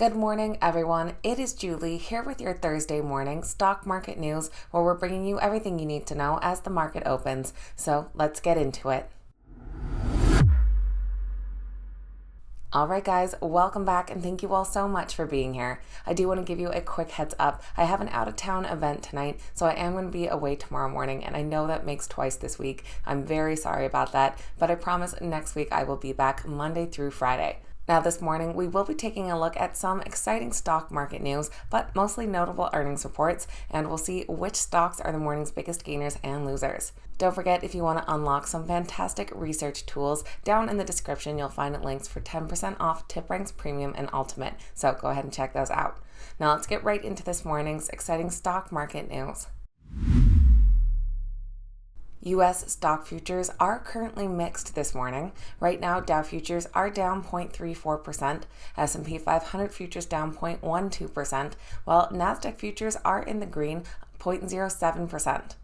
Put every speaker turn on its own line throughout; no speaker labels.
Good morning, everyone. It is Julie here with your Thursday morning stock market news, where we're bringing you everything you need to know as the market opens. So let's get into it. Alright guys, welcome back and thank you all so much for being here. I do want to give you a quick heads up. I have an out-of-town event tonight, so I am going to be away tomorrow morning, and I know that makes twice this week. I'm very sorry about that, but I promise next week I will be back Monday through Friday. Now this morning, we will be taking a look at some exciting stock market news, but mostly notable earnings reports, and we'll see which stocks are the morning's biggest gainers and losers. Don't forget, if you want to unlock some fantastic research tools, down in the description you'll find links for 10% off TipRanks Premium and Ultimate, so go ahead and check those out. Now let's get right into this morning's exciting stock market news. U.S. stock futures are currently mixed this morning. Right now, Dow futures are down 0.34%, S&P 500 futures down 0.12%, while NASDAQ futures are in the green, 0.07%.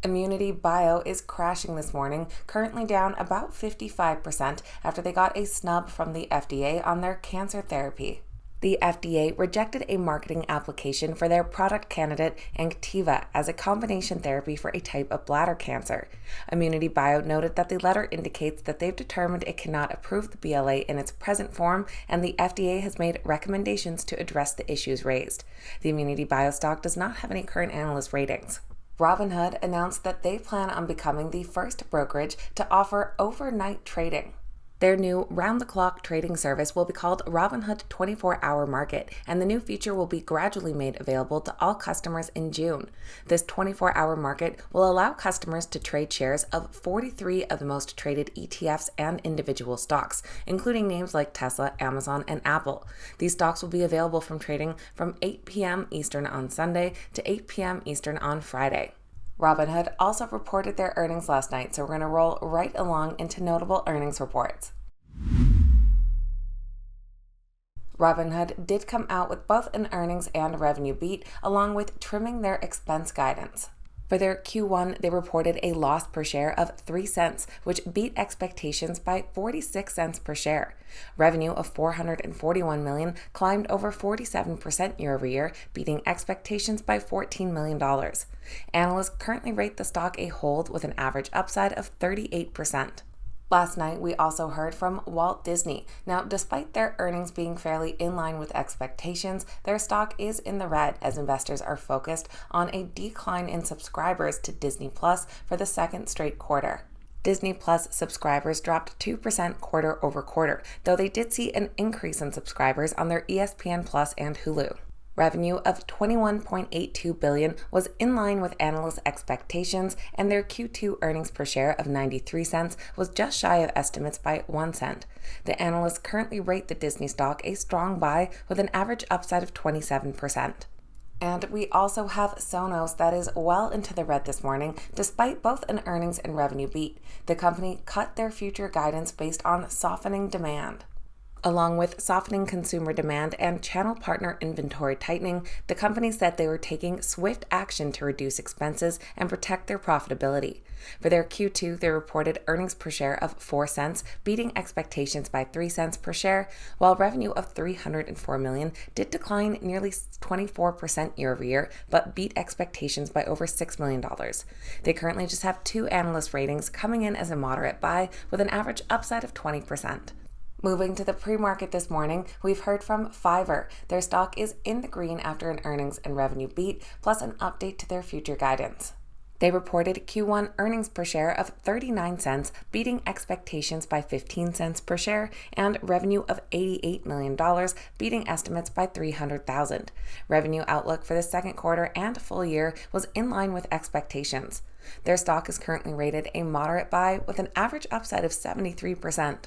Immunity Bio is crashing this morning, currently down about 55% after they got a snub from the FDA on their cancer therapy. The FDA rejected a marketing application for their product candidate Anktiva as a combination therapy for a type of bladder cancer. Immunity Bio noted that the letter indicates that they've determined it cannot approve the BLA in its present form, and the FDA has made recommendations to address the issues raised. The Immunity Bio stock does not have any current analyst ratings. Robinhood announced that they plan on becoming the first brokerage to offer overnight trading. Their new round-the-clock trading service will be called Robinhood 24-Hour Market, and the new feature will be gradually made available to all customers in June. This 24-hour market will allow customers to trade shares of 43 of the most traded ETFs and individual stocks, including names like Tesla, Amazon, and Apple. These stocks will be available from trading from 8 p.m. Eastern on Sunday to 8 p.m. Eastern on Friday. Robinhood also reported their earnings last night, so we're going to roll right along into notable earnings reports. Robinhood did come out with both an earnings and revenue beat, along with trimming their expense guidance. For their Q1, they reported a loss per share of 3 cents, which beat expectations by 46 cents per share. Revenue of $441 million climbed over 47% year over year, beating expectations by $14 million. Analysts currently rate the stock a hold with an average upside of 38%. Last night, we also heard from Walt Disney. Now, despite their earnings being fairly in line with expectations, their stock is in the red as investors are focused on a decline in subscribers to Disney Plus for the second straight quarter. Disney Plus subscribers dropped 2% quarter over quarter, though they did see an increase in subscribers on their ESPN Plus and Hulu. Revenue of $21.82 billion was in line with analyst expectations, and their Q2 earnings per share of 93 cents was just shy of estimates by 1 cent. The analysts currently rate the Disney stock a strong buy with an average upside of 27%. And we also have Sonos that is well into the red this morning, despite both an earnings and revenue beat. The company cut their future guidance based on softening demand. Along with softening consumer demand and channel partner inventory tightening, the company said they were taking swift action to reduce expenses and protect their profitability. For their Q2, they reported earnings per share of 4 cents, beating expectations by 3 cents per share, while revenue of $304 million did decline nearly 24% year over year, but beat expectations by over $6 million. They currently just have 2 analyst ratings, coming in as a moderate buy with an average upside of 20%. Moving to the pre-market this morning, we've heard from Fiverr. Their stock is in the green after an earnings and revenue beat, plus an update to their future guidance. They reported Q1 earnings per share of 39 cents, beating expectations by 15 cents per share, and revenue of $88 million, beating estimates by $300,000. Revenue outlook for the second quarter and full year was in line with expectations. Their stock is currently rated a moderate buy with an average upside of 73%.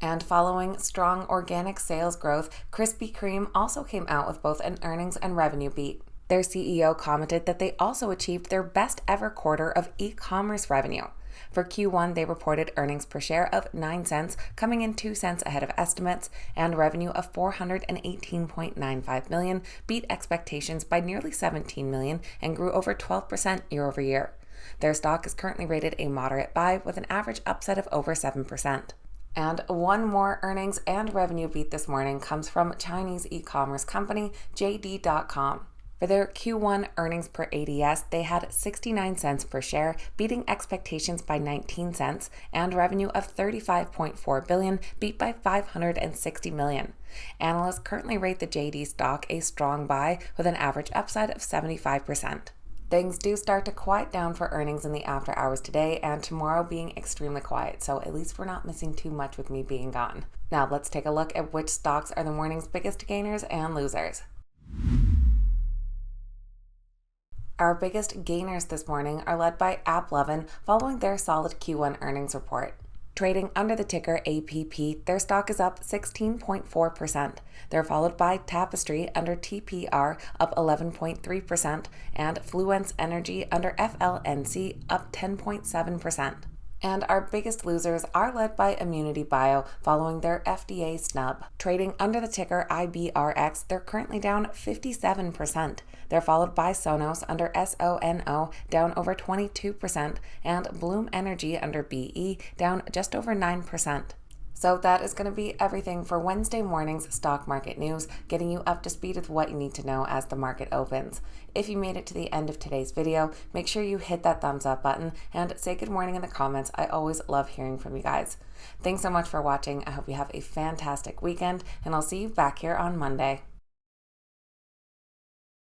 And following strong organic sales growth, Krispy Kreme also came out with both an earnings and revenue beat. Their CEO commented that they also achieved their best ever quarter of e-commerce revenue. For Q1, they reported earnings per share of 9 cents, coming in 2 cents ahead of estimates, and revenue of $418.95 million, beat expectations by nearly $17 million and grew over 12% year over year. Their stock is currently rated a moderate buy with an average upside of over 7%. And one more earnings and revenue beat this morning comes from Chinese e-commerce company JD.com. For their Q1 earnings per ADS, they had 69 cents per share, beating expectations by 19 cents, and revenue of $35.4 billion, beat by $560 million. Analysts currently rate the JD stock a strong buy with an average upside of 75%. Things do start to quiet down for earnings in the after hours today, and tomorrow being extremely quiet, so at least we're not missing too much with me being gone. Now let's take a look at which stocks are the morning's biggest gainers and losers. Our biggest gainers this morning are led by AppLovin following their solid Q1 earnings report. Trading under the ticker APP, their stock is up 16.4%. They're followed by Tapestry under TPR up 11.3% and Fluence Energy under FLNC up 10.7%. And our biggest losers are led by Immunity Bio following their FDA snub. Trading under the ticker IBRX, they're currently down 57%. They're followed by Sonos under SONO down over 22% and Bloom Energy under BE down just over 9%. So that is going to be everything for Wednesday morning's stock market news, getting you up to speed with what you need to know as the market opens. If you made it to the end of today's video, make sure you hit that thumbs up button and say good morning in the comments. I always love hearing from you guys. Thanks so much for watching. I hope you have a fantastic weekend, and I'll see you back here on Monday.